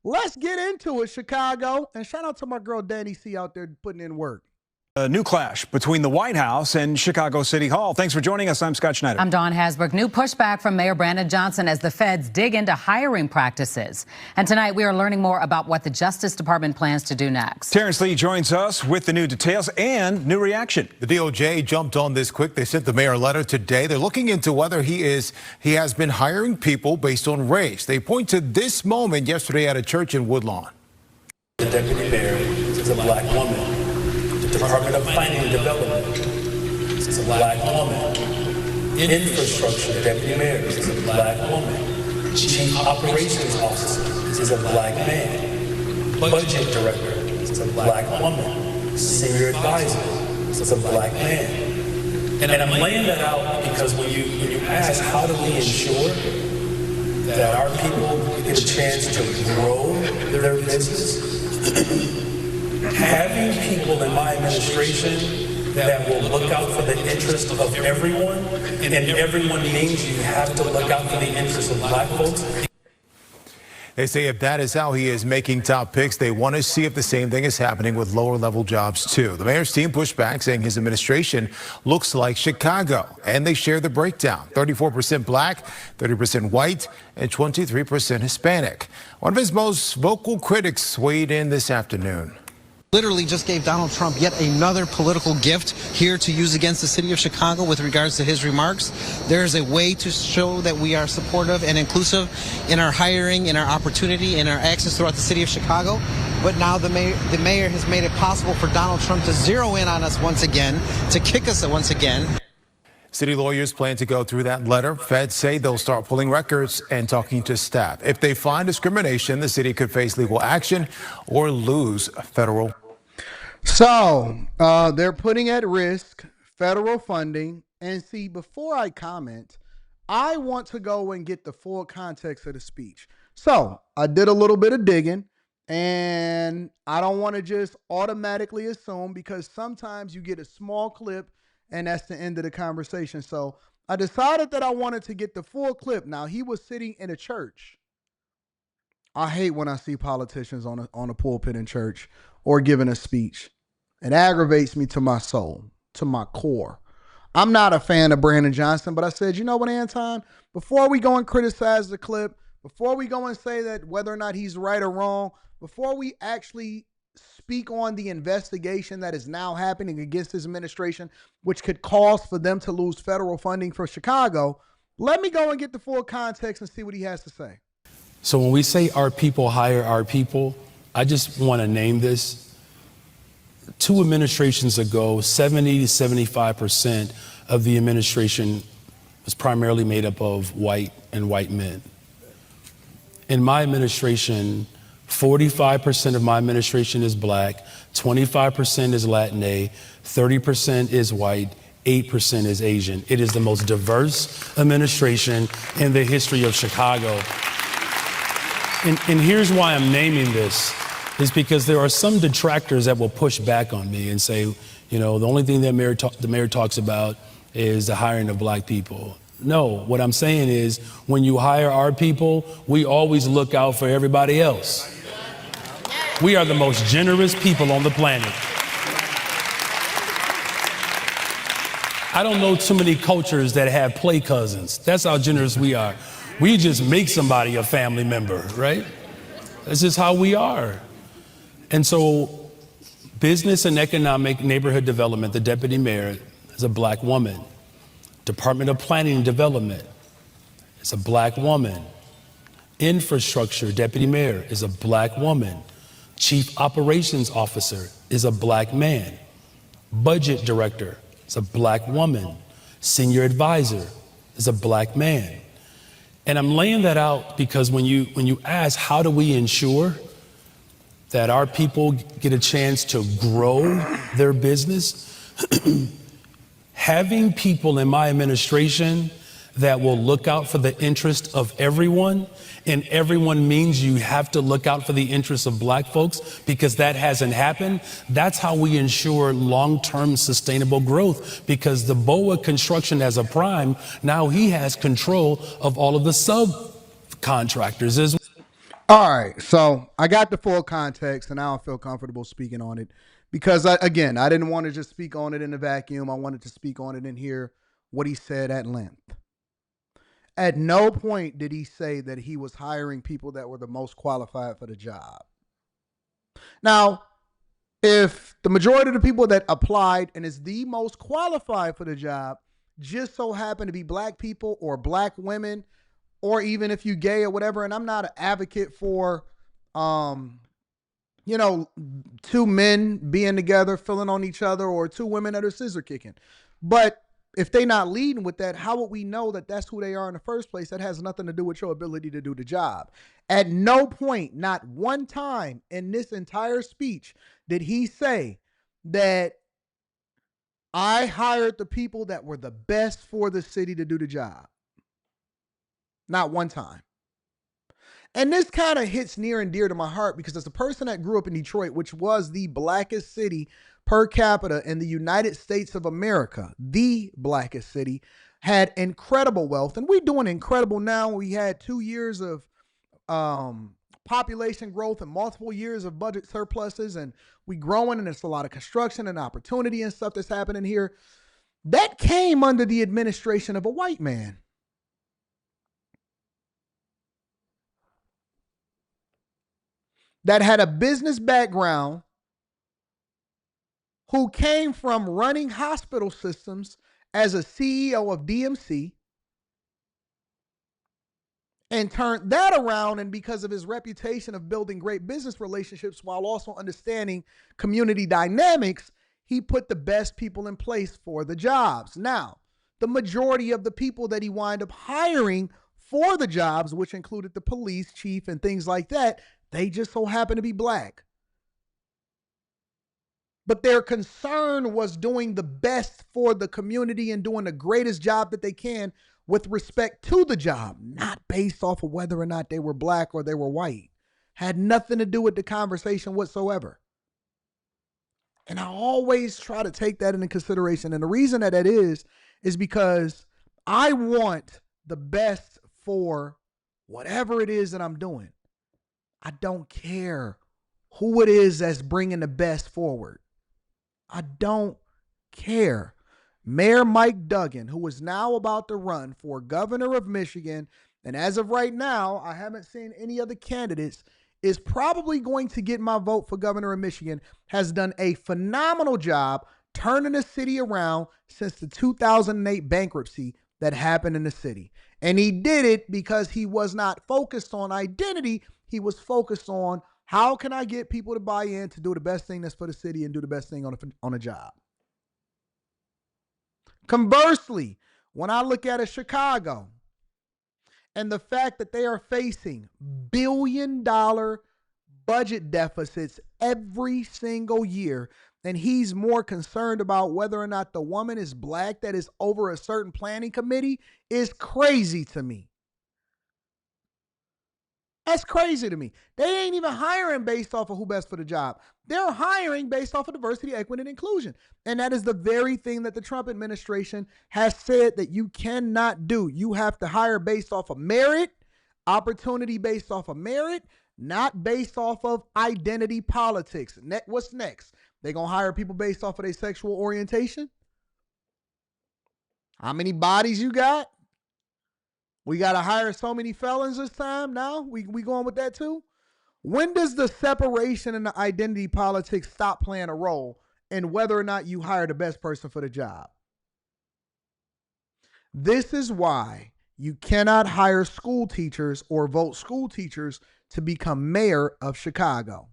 Let's get into it, Chicago. And shout out to my girl Danny C out there putting in work. A new clash between the White House and Chicago City Hall. Thanks for joining us. I'm Scott Schneider. I'm Dawn Hasbrook. New pushback from Mayor Brandon Johnson as the feds dig into hiring practices. And tonight we are learning more about what the Justice Department plans to do next. Terrence Lee joins us with the new details and new reaction. The DOJ jumped on this quick. They sent the mayor a letter today. They're looking into whether he has been hiring people based on race. They point to this moment yesterday at a church in Woodlawn. The deputy mayor is a black woman. The Department of Planning and Development is a black woman. Infrastructure deputy mayor is a black woman. Chief Operations Officer is a black man. Budget director is a black woman. Senior advisor is a black man. And I'm laying that out because when you ask how do we ensure that our people get a chance to grow their business, having people in my administration that will look out for the interest of everyone, and everyone means you have to look out for the interest of black folks. They say if that is how he is making top picks, they want to see if the same thing is happening with lower level jobs too. The mayor's team pushed back, saying his administration looks like Chicago, and they share the breakdown: 34% black, 30% white, and 23% Hispanic. One of his most vocal critics weighed in this afternoon. Literally just gave Donald Trump yet another political gift here to use against the city of Chicago with regards to his remarks. There's a way to show that we are supportive and inclusive in our hiring, in our opportunity, in our access throughout the city of Chicago. But now the mayor has made it possible for Donald Trump to zero in on us once again, to kick us once again. City lawyers plan to go through that letter. Feds say they'll start pulling records and talking to staff. If they find discrimination, the city could face legal action or lose federal. So they're putting at risk federal funding. And see, before I comment, I want to go and get the full context of the speech. So I did a little bit of digging, and I don't want to just automatically assume, because sometimes you get a small clip and that's the end of the conversation. So I decided that I wanted to get the full clip. Now, he was sitting in a church. I hate when I see politicians on a pulpit in church or giving a speech. It aggravates me to my soul, to my core. I'm not a fan of Brandon Johnson, but I said, you know what, Anton, before we go and criticize the clip, before we go and say that whether or not he's right or wrong, before we actually speak on the investigation that is now happening against his administration, which could cause for them to lose federal funding for Chicago, let me go and get the full context and see what he has to say. So when we say our people hire our people, I just want to name this. 2 administrations ago, 70 to 75% of the administration was primarily made up of white and white men. In my administration, 45% of my administration is black, 25% is Latina, 30% is white, 8% is Asian. It is the most diverse administration in the history of Chicago. And here's why I'm naming this, is because there are some detractors that will push back on me and say, you know, the only thing that the mayor talks about is the hiring of black people. No, what I'm saying is when you hire our people, we always look out for everybody else. We are the most generous people on the planet. I don't know too many cultures that have play cousins. That's how generous we are. We just make somebody a family member, right? That's just how we are. And so business and economic neighborhood development, the deputy mayor is a black woman. Department of Planning and Development is a black woman. Infrastructure deputy mayor is a black woman. Chief Operations Officer is a black man. Budget director is a black woman. Senior advisor is a black man. And I'm laying that out because when you ask how do we ensure that our people get a chance to grow their business, having people in my administration that will look out for the interest of everyone, and everyone means you have to look out for the interests of black folks because that hasn't happened. That's how we ensure long-term sustainable growth, because the BOA construction as a prime, now he has control of all of the subcontractors as well. All right, so I got the full context, and now I feel comfortable speaking on it because, I didn't want to just speak on it in a vacuum. I wanted to speak on it and hear what he said at length. At no point did he say that he was hiring people that were the most qualified for the job. Now, if the majority of the people that applied and is the most qualified for the job just so happen to be black people or black women, or even if you gay or whatever, and I'm not an advocate for um two men being together filling on each other or two women that are scissor kicking, but if they not leading with that, how would we know that that's who they are in the first place? That has nothing to do with your ability to do the job. At no point, not one time in this entire speech, did he say that I hired the people that were the best for the city to do the job. Not one time. And this kind of hits near and dear to my heart because as a person that grew up in Detroit, which was the blackest city per capita in the United States of America, the blackest city, had incredible wealth. And we're doing incredible now. We had 2 years of population growth and multiple years of budget surpluses, and we growing, and there's a lot of construction and opportunity and stuff that's happening here. That came under the administration of a white man. That had a business background, who came from running hospital systems as a CEO of DMC and turned that around. And because of his reputation of building great business relationships while also understanding community dynamics, he put the best people in place for the jobs. Now, the majority of the people that he wound up hiring for the jobs, which included the police chief and things like that, they just so happen to be black. But their concern was doing the best for the community and doing the greatest job that they can with respect to the job, not based off of whether or not they were black or they were white. Had nothing to do with the conversation whatsoever. And I always try to take that into consideration. And the reason that is because I want the best for whatever it is that I'm doing. I don't care who it is that's bringing the best forward. I don't care. Mayor Mike Duggan, who is now about to run for governor of Michigan, and as of right now, I haven't seen any other candidates, is probably going to get my vote for governor of Michigan, has done a phenomenal job turning the city around since the 2008 bankruptcy that happened in the city. And he did it because he was not focused on identity. He was focused on how can I get people to buy in to do the best thing that's for the city and do the best thing on a job. Conversely, when I look at Chicago and the fact that they are facing billion-dollar budget deficits every single year, and he's more concerned about whether or not the woman is black that is over a certain planning committee, is crazy to me. That's crazy to me. They ain't even hiring based off of who best for the job. They're hiring based off of diversity, equity, and inclusion. And that is the very thing that the Trump administration has said that you cannot do. You have to hire based off of merit, opportunity based off of merit, not based off of identity politics. What's next? They gonna hire people based off of their sexual orientation? How many bodies you got? We got to hire so many felons this time now? We going with that too? When does the separation and the identity politics stop playing a role in whether or not you hire the best person for the job? This is why you cannot hire school teachers or vote school teachers to become mayor of Chicago.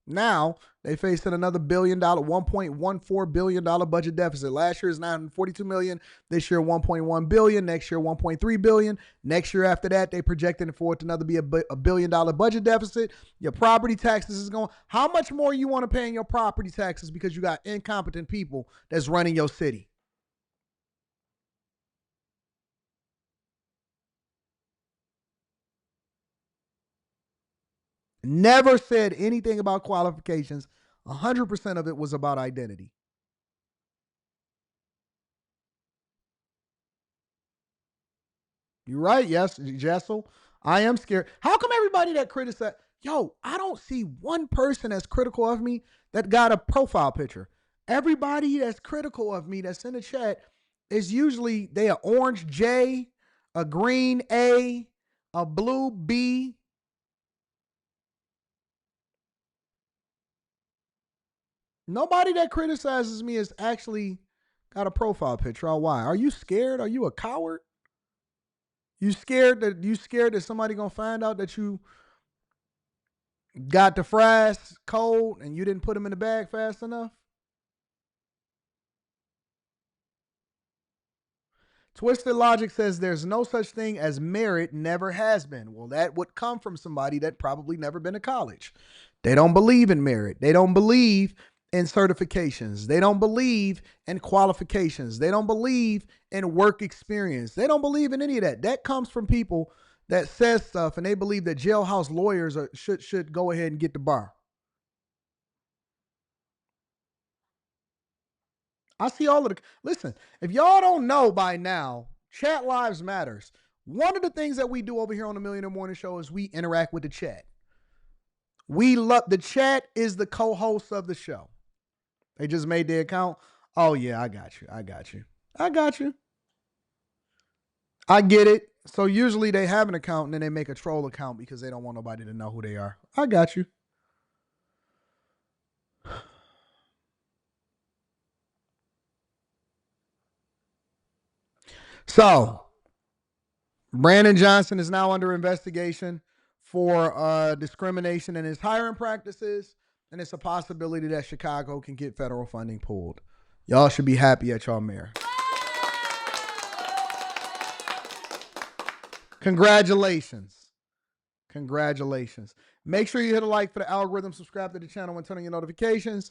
Now, they facing another $1.14 billion budget deficit. Last year is $942 million. This year, $1.1 billion. Next year, $1.3 billion. Next year after that, they projecting for it to another be a $1 billion budget deficit. Your property taxes is going. How much more you want to pay in your property taxes because you got incompetent people that's running your city? Never said anything about qualifications. 100% of it was about identity. You're right. Yes, Jessel. I am scared. How come everybody that criticize? Yo, I don't see one person that's critical of me that got a profile picture. Everybody that's critical of me that's in the chat is usually they an orange J, a green A, a blue B. Nobody that criticizes me has actually got a profile picture. Why? Are you scared? Are you a coward? You scared that somebody gonna find out that you got the fries cold and you didn't put them in the bag fast enough? Twisted Logic says there's no such thing as merit, never has been. Well, that would come from somebody that probably never been to college. They don't believe in merit. They don't believe in certifications. They don't believe in qualifications. They don't believe in work experience. They don't believe in any of that. That comes from people that says stuff and they believe that jailhouse lawyers should go ahead and get the bar. I see all of the, listen, if y'all don't know by now, chat lives matters. One of the things that we do over here on the Millionaire Morning Show is we interact with the chat. We love, the chat is the co-host of the show. They just made their account. Oh yeah, I got you. I get it. So usually they have an account and then they make a troll account because they don't want nobody to know who they are. I got you. So, Brandon Johnson is now under investigation for discrimination in his hiring practices, and it's a possibility that Chicago can get federal funding pulled. Y'all should be happy at y'all mayor. Congratulations. Make sure you hit a like for the algorithm, subscribe to the channel, and turn on your notifications.